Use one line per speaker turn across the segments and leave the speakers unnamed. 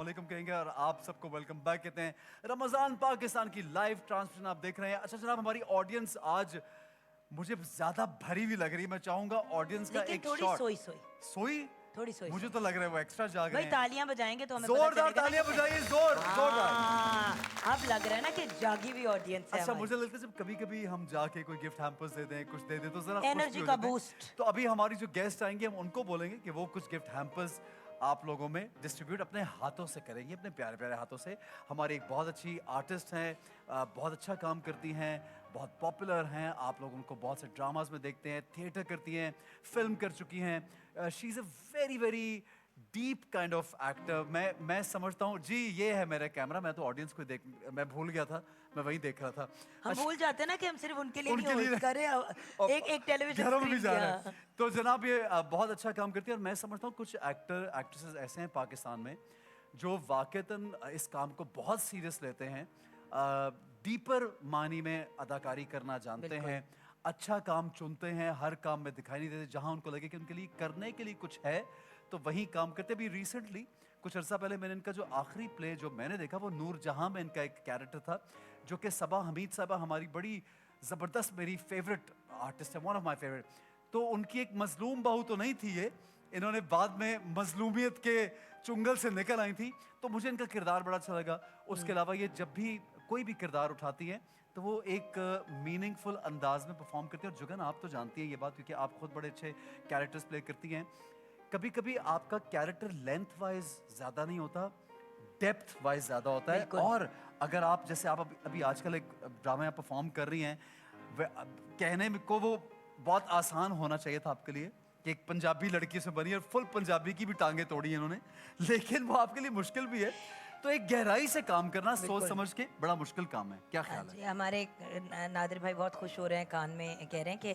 वालेकुम कहेंगे और आप सबको वेलकम बैक कहते हैं। रमजान पाकिस्तान की लाइव ट्रांसमिशन आप देख रहे हैं। अच्छा जनाब, हमारी ऑडियंस आज मुझे ज्यादा भरी हुई लग रही है। मैं चाहूंगा ऑडियंस का
लेकिन
एक
थोड़ी
शॉट।
सोई
सोई
थोड़ी सोई
मुझे तो लग रहा है वो एक्स्ट्रा जाग रहे
भाई
हैं।
तालियां बजाएंगे तो हमें
जोरदार
पता चलेगा
तालियां
ना कि-
बजाइए, जोरदार।
अब लग रहा है ना कि जागी हुई ऑडियंस है
अच्छा
हमारी।
मुझे लगता है जब कभी कभी हम जाके कोई गिफ्ट हैम्पर्स दे दें, कुछ दे दें तो जरा
एनर्जी
खुश भी हो
का
जाते हैं।
बूस्ट।
तो अभी हमारी जो गेस्ट आएंगे हम उनको बोलेंगे कि वो कुछ गिफ्ट हैम्पर्स आप लोगों में डिस्ट्रीब्यूट अपने हाथों से करेंगी, अपने प्यारे प्यारे हाथों से। हमारी एक बहुत अच्छी आर्टिस्ट हैं, बहुत अच्छा काम करती हैं, बहुत पॉपुलर हैं, आप लोग उनको बहुत से ड्रामाज में देखते हैं, थिएटर करती हैं, फिल्म कर चुकी हैं। She is a very very deep kind of actor. मैं समझता हूँ जी, ये है मेरा कैमरा। मैं तो ऑडियंस को मैं भूल गया था, मैं वही देख रहा था।
हम भूल जाते हैं ना कि हम सिर्फ उनके लिए
उनके
नहीं
लिए
होस्ट कर रहे हैं,
और
एक टेलीविजन
घरों में भी
स्क्रीन
जा रहा
किया।
है। तो जनाब ये बहुत अच्छा काम करती है और मैं समझता हूँ कुछ एक्टर एक्ट्रेसेस ऐसे हैं पाकिस्तान में जो वाकईतन इस काम को बहुत सीरियस लेते हैं, डीपर मानी में अदाकारी करना जानते
बिल्कुल।
हैं, अच्छा काम चुनते हैं, हर काम में दिखाई नहीं देते। जहां उनको लगे कि उनके लिए करने के लिए कुछ है तो वही काम करते। भी रिसेंटली कुछ अर्सा पहले मैंने इनका जो आखिरी प्ले जो मैंने देखा वो नूर जहां में इनका एक कैरेक्टर था, जो कि सबा हमीद साहबा हमारी बड़ी ज़बरदस्त, मेरी फेवरेट आर्टिस्ट है, वन ऑफ माय फेवरेट। तो उनकी एक मजलूम बहू तो नहीं थी ये, इन्होंने बाद में मजलूमियत के चुंगल से निकल आई थी। तो मुझे इनका किरदार बड़ा अच्छा लगा। उसके अलावा ये जब भी कोई भी किरदार उठाती हैं तो वो एक मीनिंगफुल अंदाज में परफॉर्म करती हैं। और जुगन आप तो जानती हैं ये बात क्योंकि आप खुद बड़े अच्छे कैरेक्टर्स प्ले करती हैं। कभी कभी आपका कैरेक्टर लेंथ वाइज ज़्यादा नहीं होता, डेप्थ वाइज ज़्यादा होता है। और अगर आप जैसे आप अभी आजकल एक ड्रामा आप परफॉर्म कर रही हैं, कहने में को वो बहुत आसान होना चाहिए था आपके लिए कि एक पंजाबी लड़की से बनी और फुल पंजाबी की भी टांगे तोड़ी इन्होंने, लेकिन वो आपके लिए मुश्किल भी है। तो एक गहराई से काम करना सोच समझ के बड़ा मुश्किल काम है। क्या ख्याल है?
हमारे नादिर भाई बहुत खुश हो रहे हैं, कान में कह रहे हैं कि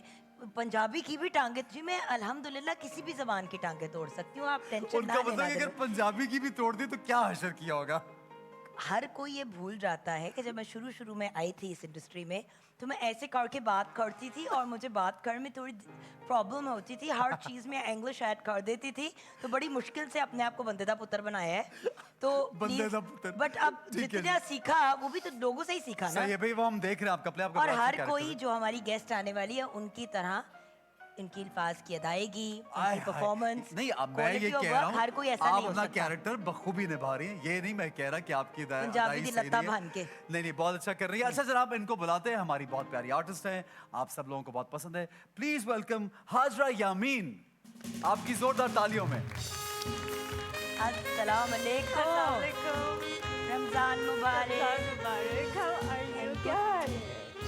पंजाबी की भी टांगे। जी मैं अल्हम्दुलिल्लाह किसी भी जबान की टांगे तोड़ सकती हूँ, आप टेंशन
उनका
ना लें
मतलब है
नादिर
अगर पंजाबी की भी तोड़ दी तो क्या हशर किया होगा।
हर कोई ये भूल जाता है कि जब मैं शुरू में आई थी इस इंडस्ट्री में तो मैं ऐसे करके बात करती थी और मुझे बात करने में थोड़ी प्रॉब्लम होती थी, हर चीज़ में इंग्लिश ऐड कर देती थी। तो बड़ी मुश्किल से अपने आप को बंदे दा पुत्र बनाया है। तो
बंदे दा पुत्र।
बट अब
ठीक है
जितना सीखा वो भी तो लोगों से ही सीखा ना।
सही है भाई, वो हम देख रहे हैं आपका प्ले, आपका
और
बड़ा अच्छा
हर
character
कोई
है।
जो हमारी गेस्ट आने वाली है उनकी तरह इनकी अल्फाज की अदायगी,
आय
इनकी
हाय।
परफॉर्मेंस,
नहीं अब मैं ये कह रहा हूँ
हर कोई ऐसा
आप
नहीं हो
अपना
सकता।
कैरेक्टर बखूबी निभा रही हैं, ये नहीं मैं कह रहा कि आपकी
पंजाबी
अदाई
दी
सही
लत्ता
नहीं है।
भान के।
नहीं बहुत अच्छा कर रही है। अच्छा जनाब इनको बुलाते हैं, हमारी बहुत प्यारी आर्टिस्ट हैं, आप सब लोगों को बहुत पसंद है। प्लीज वेलकम हाजरा यामीन, आपकी जोरदार तालियों में।
अस्सलाम वालेकुम, रमजान मुबारक।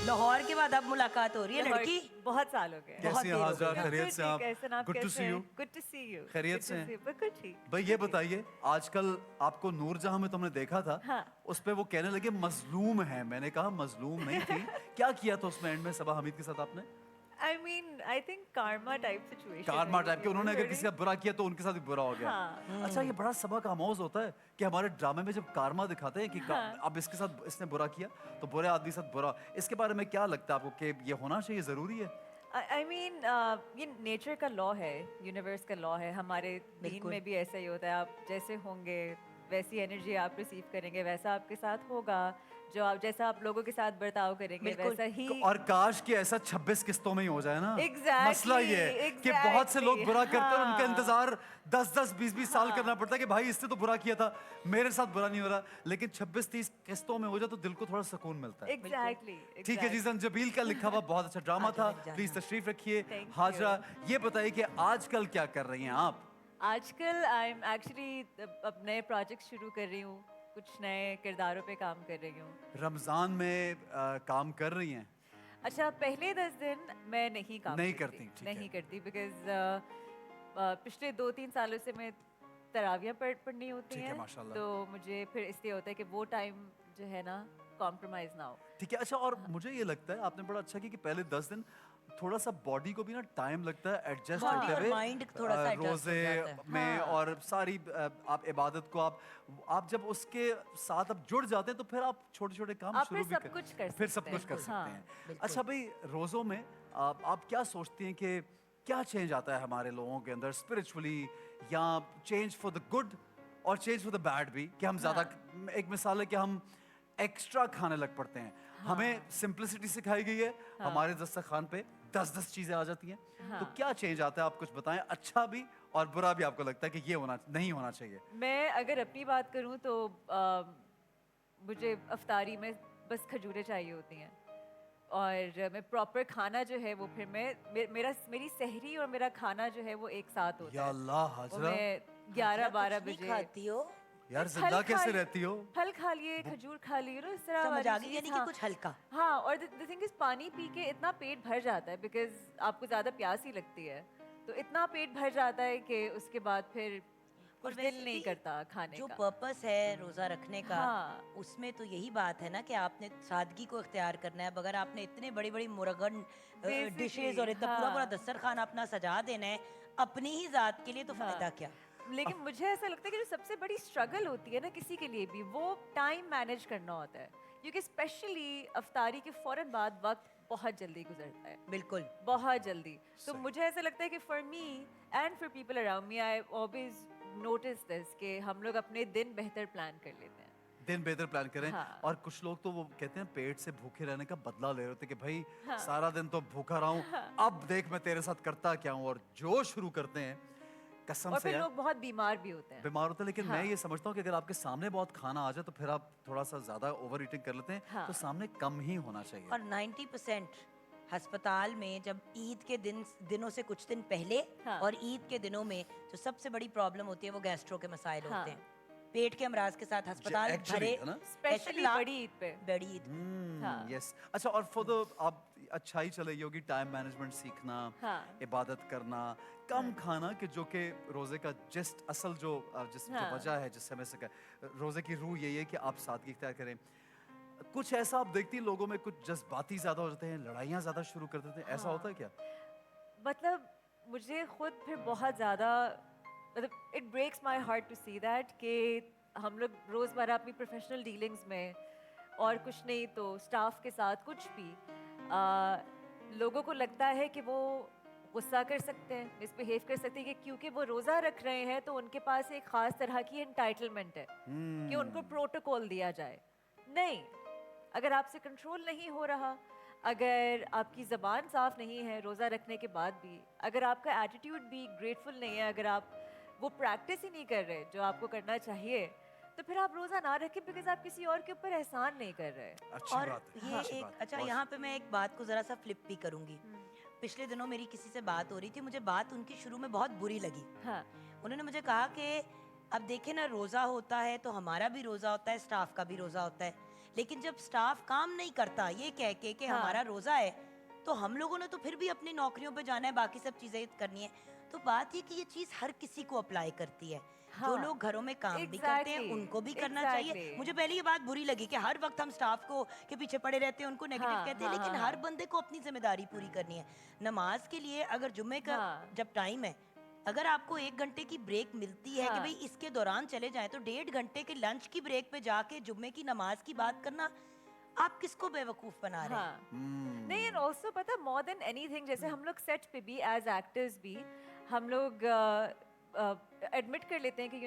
लाहौर के बाद अब मुलाकात हो रही है लड़की।
बहुत साल हो गए।
कैसी हैं हाजरा? खैरियत से आप?
Good
good to see you.
Good to see you.
खैरियत से हैं?
बिल्कुल ठीक।
भाई ये बताइए, आजकल आपको नूर जहां में तुमने देखा था,
हाँ।
उस पे वो कहने लगे मजलूम है। मैंने कहा मजलूम नहीं थी। क्या किया था उसमें एंड में सबा हमीद के साथ आपने?
I mean I think Karma type situation.
कारमा टाइप के, उन्होंने अगर किसी का बुरा किया तो उनके साथ भी बुरा हो गया।
हाँ।
अच्छा ये बड़ा सबक आमोज होता है कि हमारे ड्रामे में जब कारमा दिखाते हैं कि अब इसके साथ इसने बुरा किया तो बुरे आदमी के साथ बुरा। इसके बारे में क्या लगता है आपको कि ये होना चाहिए, जरूरी है?
आई मीन ये नेचर का लॉ है, यूनिवर्स का लॉ है। हमारे दीन में भी ऐसा ही होता है, आप जैसे होंगे वैसी एनर्जी आप रिसीव करेंगे, वैसा आपके साथ होगा। जो आप जैसा आप लोगों के साथ बर्ताव करेंगे वैसा ही।
और काश कि ऐसा 26 किस्तों में ही हो जाए ना।
Exactly,
मसला ये है कि बहुत से लोग बुरा करते हैं और उनका
हाँ।
इंतजार 10-10 20-20 साल करना पड़ता है कि भाई इससे तो बुरा किया था, मेरे साथ बुरा नहीं हो रहा। लेकिन 26-30 किस्तों में हो जाए तो दिल को थोड़ा सुकून मिलता है।
एग्जैक्टली।
ठीक है जी, जंजबील का लिखा हुआ बहुत अच्छा ड्रामा था। प्लीज तशरीफ रखिए।
Thank you.
हाजरा ये बताइए कि आजकल क्या कर रही हैं आप?
आजकल आई एम एक्चुअली अब नए प्रोजेक्ट शुरू कर रही हूँ, कुछ नए किरदारों पे काम कर रही हूँ।
रमजान में काम कर रही हैं?
अच्छा पहले 10 दिन मैं नहीं काम
नहीं
करती,
करती, ठीक है।
नहीं करती बिकॉज पिछले 2-3 सालों से मैं तरावियाँ पढ़नी होती
ठीक है,
हैं,
माशाल्लाह।
तो मुझे फिर इसलिए होता है कि वो टाइम जो है ना कॉम्प्रोमाइज ना हो।
ठीक है। अच्छा और मुझे ये लगता है आपने बड़ा अच्छा किया कि पहले 10 दिन थोड़ा सा बॉडी को भी ना टाइम लगता है एडजस्ट
Body
होते
और
हुए,
mind थोड़ा सा adjust हो
रोजे
जाता है।
में और सारी आप इबादत को आप जब उसके साथ अब जुड़ जाते हैं तो फिर आप छोटे छोटे काम
आप
शुरू
फिर
भी
सब कुछ कर
फिर सब
सकते
कुछ
हैं।
कर सकते
हाँ,
हैं। अच्छा भाई रोज़ों में आप क्या सोचती हैं कि क्या चेंज आता है हमारे लोगों के अंदर स्पिरिचुअली, या चेंज फॉर द गुड और चेंज फॉर द बैड भी कि हम ज्यादा, एक मिसाल है कि हम एक्स्ट्रा खाने लग पड़ते हैं। हमें सिंपलिसिटी सिखाई गई है, हमारे दस्तरखान पे 10-10 चीजें आ जाती हैं। तो क्या चेंज आता है, आप कुछ बताएं, अच्छा भी और बुरा भी आपको लगता है कि ये होना नहीं होना चाहिए?
मैं अगर अपनी बात करूं तो मुझे अफ्तारी में बस खजूरें चाहिए होती हैं, और मैं प्रॉपर खाना जो है वो फिर मेरी सहरी और मेरा खाना जो है वो एक साथ होता
या
है।
अल्लाह
वो
हाजरा,
मैं
हाजरा
11-12
कुछ भी
बजे
खाती हो?
यार
फल
जिंदा
खा
कैसे
लिए-
रहती हो?
फल खा लिए, खजूर खा लिए, इस तरह
समझ
वाली
आ गई,
चीज़,
यानी कि
हाँ।
कुछ हल्का।
हाँ, और द थिंग इज पानी पी के इतना पेट भर जाता है, बिकॉज आपको ज़्यादा प्यास ही लगती है, तो इतना पेट भर जाता है कि उसके बाद फिर
और
कुछ
वैसे
दिल नहीं
भी
करता खाने
जो
का।
पर्पस है रोजा रखने का,
हाँ।
उसमें तो यही बात है ना कि आपने सादगी को इख्तियार करना है। अगर आपने इतने बड़ी बड़ी मुरगन
Basically,
डिशेज और इतना पूरा पूरा
हाँ।
दस्तरखान अपना सजा देना है अपनी ही जात के लिए, तो
हाँ।
फायदा क्या?
लेकिन मुझे ऐसा लगता है कि जो सबसे बड़ी स्ट्रगल होती है ना किसी के लिए भी, वो टाइम मैनेज करना होता है, क्योंकि स्पेशली अफ्तारी के फौरन बाद वक्त बहुत जल्दी गुजरता है,
बिल्कुल।
बहुत जल्दी। तो
सही।
मुझे ऐसा लगता है कि for me and for people around me, I always notice this कि हम लोग अपने दिन बेहतर प्लान कर लेते हैं।
दिन बेहतर प्लान करें।
हाँ।
और कुछ लोग तो वो कहते हैं पेट से भूखे रहने का बदला ले रहे होते कि भाई
हाँ।
सारा दिन तो भूखा रहा हूँ, अब देख मैं तेरे साथ करता क्या हूँ, और जो शुरू करते हैं कसम
और
से
फिर
यार,
लोग बहुत बीमार भी होते हैं।
बीमार होते हैं। लेकिन मैं
हाँ।
ये समझता हूँ कि अगर आपके सामने बहुत खाना आ जाए तो फिर आप थोड़ा सा ज्यादा ओवर ईटिंग कर लेते हैं,
हाँ।
तो सामने कम ही होना चाहिए।
और 90% अस्पताल में जब ईद के दिनों से कुछ दिन पहले
हाँ।
और ईद के दिनों में जो सबसे बड़ी प्रॉब्लम होती है वो गैस्ट्रो के मसाइल
हाँ।
होते हैं। पेट के अमराज के साथ अस्पताल
actually,
भरे,
है ना?
स्पेशली
ला-
बड़ी ईद पे।
बड़ी ईद।
हाँ।
यस। अच्छा, और फॉर द आप अच्छाई चले होगी, टाइम मैनेजमेंट सीखना,
हाँ।
इबादत करना, कम खाना, कि जो कि रोजे का जस्ट असल जो जो
हाँ।
वजह है, जिस समय से रोजे की रूह यही है कि आप सादगी इख्तियार करें। कुछ ऐसा आप देखती हैं लोगों में, कुछ जज्बाती ज्यादा हो जाते हैं, लड़ाइयाँ ज्यादा शुरू कर देते हैं, ऐसा होता है क्या?
मतलब मुझे खुद फिर बहुत ज़्यादा, मतलब it breaks my heart to see that कि हम लोग रोज़मर्रा अपनी प्रोफेशनल डीलिंग्स में और कुछ नहीं तो स्टाफ के साथ कुछ भी लोगों को लगता है कि वो गुस्सा कर सकते हैं, मिसबिहेव कर सकते हैं, कि क्योंकि वो रोज़ा रख रहे हैं तो उनके पास एक ख़ास तरह की एंटाइटलमेंट है कि उनको प्रोटोकॉल दिया जाए। नहीं, अगर आपसे कंट्रोल नहीं हो रहा, अगर आपकी ज़बान साफ़ नहीं है रोज़ा रखने के बाद भी, अगर आपका एटीट्यूड भी ग्रेटफुल नहीं है, अगर आप वो प्रैक्टिस ही नहीं कर रहे जो आपको करना चाहिए, तो फिर आप रोज़ा ना रखें, बिकॉज आप किसी और के ऊपर एहसान नहीं कर रहे।
अच्छी
और
बात है,
ये
अच्छी
एक
बात है,
अच्छा,
बहुत-
यहाँ पे मैं एक बात को ज़रा सा फ्लिप भी करूँगी। पिछले दिनों मेरी किसी से बात हो रही थी, मुझे बात उनकी शुरू में बहुत बुरी लगी।
हाँ।
उन्होंने मुझे कहा कि अब देखे ना, रोज़ा होता है तो हमारा भी रोज़ा होता है, स्टाफ का भी रोज़ा होता है, लेकिन जब स्टाफ काम नहीं करता ये कह के कि
हाँ।
हमारा रोज़ा है, तो हम लोगों ने तो फिर भी अपनी नौकरियों पे जाना है, बाकी सब चीज़ें करनी है। तो बात ये कि ये चीज़ हर किसी को अप्लाई करती है। जो
हाँ।
लोग घरों में काम भी करते हैं
Exactly,
उनको भी करना चाहिए।
exactly.
मुझे पहले ये बात बुरी लगी कि हर वक्त हम स्टाफ को के पीछे पड़े रहते हैं, उनको नेगेटिव
हाँ,
कहते हैं,
हाँ,
लेकिन
हाँ,
हर
हाँ।
बंदे को अपनी जिम्मेदारी पूरी करनी है। नमाज के लिए अगर जुम्मे का
हाँ।
जब टाइम है, अगर आपको 1 घंटे की ब्रेक मिलती है कि
हाँ।
भाई इसके दौरान चले जाएं, तो 1.5 घंटे के लंच की ब्रेक पे जाके जुम्मे की नमाज की बात करना, आप किसको बेवकूफ बना रहे हैं?
हाँ। नहीं, एंड ऑल्सो पता, मोर देन एनीथिंग, जैसे हम लोग सेट पे भी एज एक्टर्स भी हम लोग एडमिट कर लेते हैं कि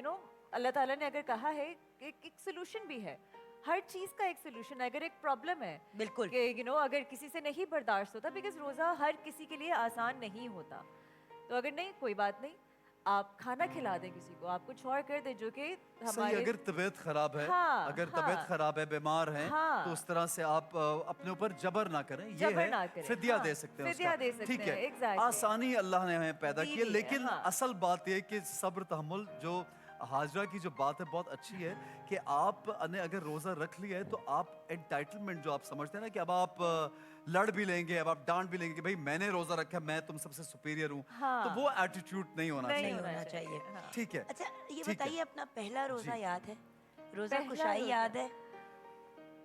अल्लाह ताला ने अगर कहा है कि एक सोल्यूशन भी है, हर चीज़ का एक सोल्यूशन है। अगर एक प्रॉब्लम है
बिल्कुल।
कि अगर किसी से नहीं बर्दाश्त होता, बिकॉज रोज़ा हर किसी के लिए आसान नहीं होता, तो अगर नहीं, कोई बात नहीं, आप खाना खिला दें किसी को, आप कुछ और कर दें जो कि
सही,
हमारे
अगर तबीयत खराब है,
हाँ,
अगर
हाँ।
तबीयत खराब है, बीमार हैं,
हाँ।
तो उस तरह से आप अपने ऊपर जबर ना करें, ये
जबर
है
ना करें,
फिदिया
हाँ,
दे सकते हैं
फिदिया
उसका।
दे सकते
ठीक है,
हैं, exactly।
आसानी अल्लाह ने हमें पैदा
दी
की है,
भी है,
लेकिन
हाँ।
असल बात ये कि सब्र तहम्मुल, जो हाजरा की जो बात है बहुत अच्छी है कि आपने अगर रोजा रख लिया है तो आप एंटाइटलमेंट जो आप समझते हैं ना कि अब आप लड़ भी लेंगे, अब आप डांट भी लेंगे कि भाई मैंने रोजा रखा है, मैं तुम सबसे सुपीरियर हूँ,
हाँ।
तो वो एटीट्यूड नहीं होना
नहीं
नहीं
चाहिए।
होना चाहिए।
हाँ।
ठीक है।
अच्छा, ये
ठीक है।
बताइए, अपना पहला रोज़ा
जी।
याद है? रोज़ा
पहला
कुशाई
रोज़ा।
याद है?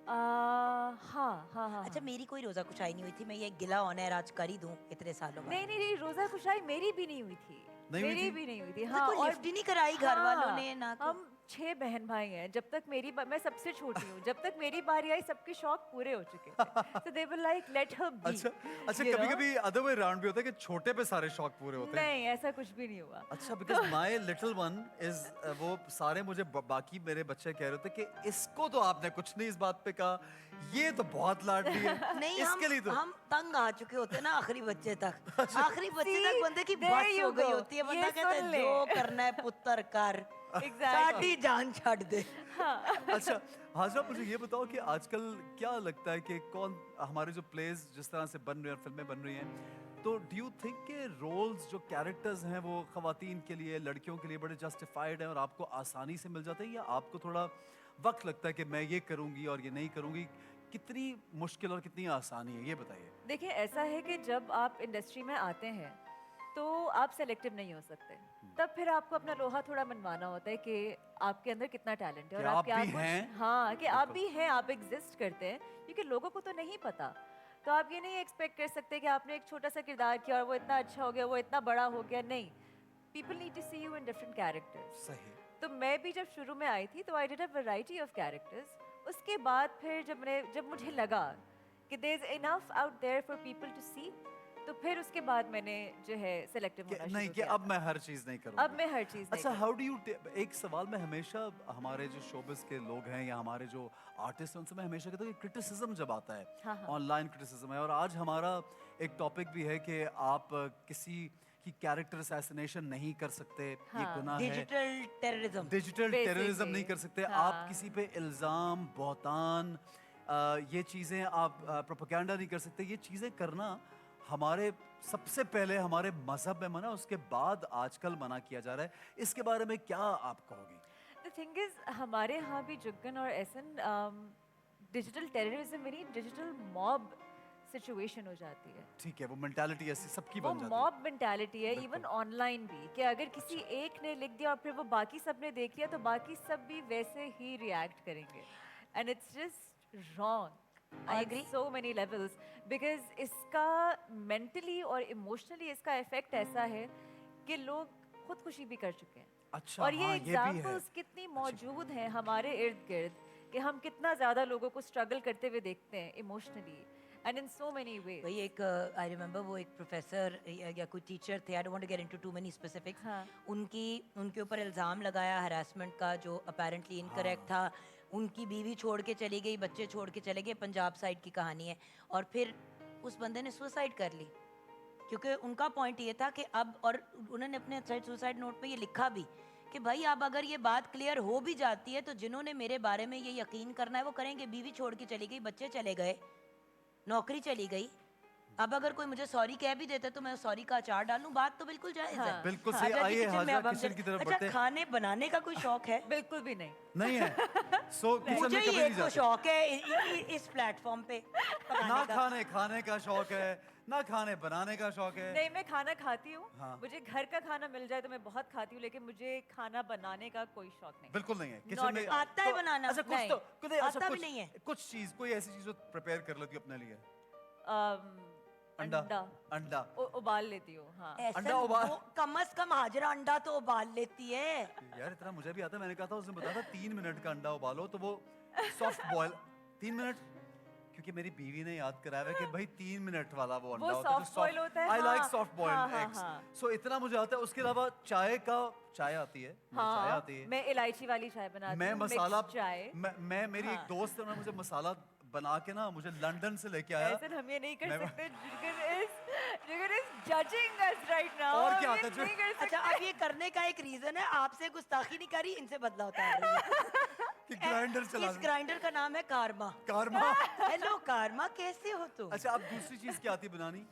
हाँ, हाँ, हाँ।
अच्छा, मेरी कोई रोज़ा कुशाई नहीं हुई थी, मैं ये गिला ऑनर आज कर ही दूं इतने सालों बाद।
नहीं नहीं नहीं, रोजा कुशाई मेरी भी नहीं हुई थी।
नहीं हुई
मेरी
थी?
भी नहीं हुई थी।
अच्छा,
हाँ,
कोई
और
लिफ्ट ही नहीं कराई घर वालों ने ना कोई?
हम 6 बहन भाई हैं, जब तक मैं सबसे छोटी हूँ, जब तक मेरी बारी आई सबके शौक पूरे हो चुके थे, so they were like let her be.
अच्छा अच्छा,
you
कभी
know?
कभी अदर वे राउंड भी होता है कि छोटे पे सारे शौक पूरे होते हैं।
नहीं, ऐसा कुछ भी नहीं हुआ।
अच्छा, because my little one is, वो सारे मुझे बाकी मेरे बच्चे कह रहे थे कि इसको तो आपने कुछ नहीं इस बात पे कहा, ये तो बहुत लाडली है।
नहीं,
इसके लिए तो
हम तंग आ चुके होते हैं ना आखिरी बच्चे तक। आखिरी बच्चे
See,
तक बंदे की
there
बस
you
हो गई
go.
होती है, बंदा
ये
कहता है
सुन ले।
जो करना है पुत्र कर,
Exactly.
साडी जान छड़ दे।
अच्छा हाजरा, मुझे ये बताओ कि आजकल क्या लगता है कि कौन हमारे जो प्लेस जिस तरह से बन रहे हैं, फिल्में बन रही हैं, तो डू यू थिंक के रोल्स जो कैरेक्टर्स हैं वो खवातीन के लिए, लड़कियों के लिए बड़े जस्टिफाइड हैं और आपको आसानी से मिल जाते हैं, या आपको थोड़ा वक्त लगता है कि मैं ये करूँगी और ये नहीं करूँगी? कितनी मुश्किल और कितनी आसानी है, ये बताइए।
देखिए, ऐसा है कि जब आप इंडस्ट्री में आते हैं तो आप सेलेक्टिव नहीं हो सकते, तब फिर आपको अपना लोहा थोड़ा मनवाना होता है कि आपके अंदर कितना टैलेंट है
कि
और
आप
आप क्या
भी हैं।
हाँ, कि आप भी हैं, आप एग्जिस्ट करते हैं, क्योंकि लोगों को तो नहीं पता। तो आप ये नहीं एक्सपेक्ट कर सकते कि आपने एक छोटा सा किरदार किया और वो इतना अच्छा हो गया, वो इतना बड़ा हो गया। नहीं, people need to see you in different characters.
सही।
तो मैं भी जब शुरू में आई थी तो I did a variety of characters. उसके बाद फिर जब मुझे लगा कि there is enough out there for people to see, तो फिर उसके बाद मैंने जो है सेलेक्टिव होना
नहीं
शुरू
कि
किया
अब
था।
मैं हर चीज नहीं करूँगा।
अब मैं हर चीज नहीं
अच्छा,
करूँ।
हाउ डू यू, एक सवाल मैं हमेशा हमारे जो शोबिस के लोग हैं या हमारे जो आर्टिस्ट हैं उनसे मैं हमेशा कहता हूँ कि क्रिटिसिज्म जब आता है,
हाँ, हाँ।
ऑनलाइन क्रिटिसिज्म है, और आज हमारा एक टॉपिक भी है कि आप किसी की कैरेक्टर असैसिनेशन नहीं कर सकते, ये
हाँ,
गुनाह है।
Digital terrorism.
Digital
Basically,
terrorism नहीं कर सकते
हाँ।
आप, किसी पे इल्ज़ाम, बहतान, ये चीज़ें आप प्रोपेगेंडा नहीं कर सकते। ये चीज़ें करना हमारे सबसे पहले हमारे मजहब में मना, उसके बाद आजकल मना किया जा रहा है। इसके बारे में क्या आप कहोगी?
द थिंग इज, हमारे यहाँ भी जुग्गन और एहसन डिजिटल टेररिज्म में नहीं, डिजिटल मॉब सिचुएशन हो जाती है।
ठीक है, वो मेंटालिटी ऐसी सबकी
वो
बन जाती है।
मॉब मेंटालिटी है,
बिल्कुल।
इवन ऑनलाइन भी, कि अगर किसी एक ने लिख दिया और फिर वो बाकी सब ने देख लिया तो बाकी सब भी वैसे ही रिएक्ट करेंगे, and it's just wrong
I
on
agree.
so many levels, because इसका मेंटली और इमोशनली इसका इफेक्ट ऐसा है कि लोग खुदकुशी भी कर चुके हैं।
अच्छा,
और ये
हाँ, ये भी है।
एग्जाम्पल्स कितनी मौजूद हैं हमारे इर्द गिर्द कि हम कितना ज़्यादा लोगों को स्ट्रगल करते हुए देखते हैं emotionally and in so many ways.
वही एक आई रिमेंबर वो एक प्रोफेसर या कोई टीचर थे, I don't want to get into too many specifics,
हाँ।
उनके ऊपर इल्ज़ाम लगाया हरासमेंट का जो अपेरेंटली इनकरेक्ट था। उनकी बीवी छोड़ के चली गई, बच्चे छोड़ के चले गए, पंजाब साइड की कहानी है। और फिर उस बंदे ने सुसाइड कर ली, क्योंकि उनका पॉइंट ये था कि अब, और उन्होंने अपने सुसाइड नोट पे ये लिखा भी कि भाई अब अगर ये बात क्लियर हो भी जाती है तो जिन्होंने मेरे बारे में ये यकीन करना है वो करेंगे। बीवी छोड़ के चली गई, बच्चे चले गए, नौकरी चली गई। अब अगर कोई मुझे सॉरी कह भी देता है तो मैं सॉरी का अचार डालूं, बात तो बिल्कुल जायज है।
हाँ।
बिल्कुल
हाँ,
सही।
आजा जी,
आइए
किचन में
हाजरा
अब हम
किचन की तरफ
अच्छा,
बढ़ते हैं।
खाने बनाने का कोई शौक है?
बिल्कुल भी नहीं।
नहीं है, सो किचन
मुझे
में
ही
कभी
एक
नहीं
तो
जाते।
शौक है इस प्लेटफॉर्म पे
ना
पकाने का।
खाने का शौक है, ना खाने बनाने का शौक है।
नहीं, मैं खाना खाती हूँ।
हाँ।
मुझे घर का खाना मिल जाए तो मैं बहुत खाती हूँ, लेकिन मुझे खाना बनाने का कोई शौक नहीं।
बिल्कुल नहीं है
Not
किचन में।
at all.
आता है बनाना?
अच्छा कुछ
नहीं।
तो कुछ अच्छा,
आता भी
कुछ
नहीं है।
कुछ चीज, कोई ऐसी चीज जो प्रिपेयर कर लेती हो अपने लिए?
अंडा
अंडा
उबाल लेती हूँ। हाँ।
ऐसा
अंडा उबाल-
वो कम से कम हाजरा अंडा तो उबाल लेती है।
यार इतना मुझे भी आता है। मैंने कहा था, उसने बताया था 3 मिनट का अंडा उबालो तो वो सॉफ्ट बॉयल 3 मिनट, क्योंकि मेरी बीवी ने याद कराया है कि भाई 3 मिनट वाला वो अंडा होता है
soft boil होता है,
आई लाइक
हाँ,
सॉफ्ट
हाँ,
बॉइल्ड
हाँ,
एग्स।
हाँ।
सो इतना मुझे आता है। उसके अलावा चाय आती है, मुझे चाय
हाँ,
आती है।
मैं इलायची वाली चाय बनाती
मैं
हूँ,
मसाला,
mixed चाय।
मैं मेरी एक
हाँ।
दोस्त है ना, मुझे मसाला बना के ना मुझे लंदन से लेके आया।
ऐसे हम ये नहीं कर
मैं-
सकते। जिगर is judging us right now.
और क्या आता है, जो-
नहीं कर सकते।
अच्छा, अब ये करने का एक रीजन है, आपसे गुस्ताखी नहीं करी, इनसे बदला होता है।
कि ग्राइंडर चला
इस ग्राइंडर का नाम है कारमा।
कारमा।
हेलो कारमा, कैसे हो तुम?
अच्छा, अब दूसरी चीज क्या आती है बनानी?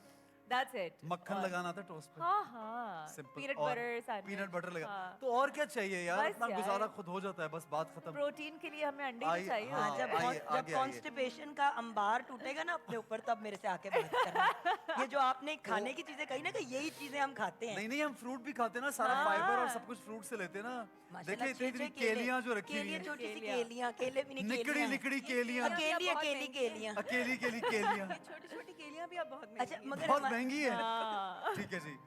That's it.
मक्खन
और-
लगाना था टोस्ट पे।
हाँ हाँ।
सिंपल।
पीनट
और
बटर सैंडविच।
पीनट बटर लगा।
हाँ।
तो और क्या चाहिए यार?
बस
अपना
यार।
गुजारा खुद हो जाता है, बस बात खत्म।
प्रोटीन के लिए हमें अंडे
आई-
भी चाहिए।
हाँ,
जब
आइए,
जब
आगे आइए।
कॉन्स्टिपेशन का अंबार टूटेगा ना अपने ऊपर, तब मेरे से आके बात करना। ये जो आपने खाने की चीजें कही ना कि यही चीजें हम खाते हैं।
नहीं नहीं, हम फ्रूट भी खाते हैं ना, सारा
हाँ।
फाइबर और सब कुछ फ्रूट से लेते हैं ना।
माशाल्लाह,
देखिए इतनी
6-6
इतनी केलियां जो रखी हुई
केलियां,
हैं,
छोटी सी
केलियां।
केलियां, केले भी नहीं,
निकड़ी
केलियां।
निकड़ी केलियां,
अकेली
बहुत
अकेली
महंगी।
केलियां।
अकेली केली केलियां
छोटी छोटी केलियां भी अब बहुत
अच्छा,
महंगी
मगर
बहुत
हमा-
महंगी है।
हाँ।
ठीक है जी।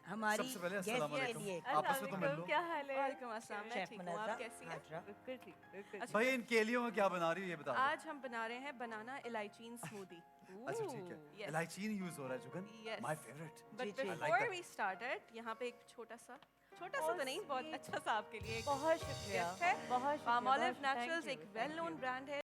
हमारी
सबसे पहले
guest
अस्सलाम
के
वालेकुम।
लिए
आपस में तो मिल लो।
क्या हाल है?
वालेकुम अस्सलाम, मैं
शेफ
ठीक हूँ,
मुनज़्ज़ा,
आप कैसी हैं?
हाजरा।
बिल्कुल ठीक, बिल्कुल ठीक।
भाई इन केलियों में क्या बना रही हो ये बता दो।
आज हम बना रहे हैं बनाना इलायचीन स्मूदी।
अच्छा ठीक है,
Yes.
इलायचीन यूज हो रहा है Jugan,
Yes.
My favourite.
But
जी, जी।
I like
before
that.
We started, यहाँ पे एक छोटा सा तो नहीं, बहुत अच्छा सा आपके लिए एक
बहुत शुक्रिया,
गिफ्ट है।
बहुत शुक्रिया,
पाम ऑलिव
बहुत- thank
नेचुरल्स
you,
एक
thank
well known
you।
Brand है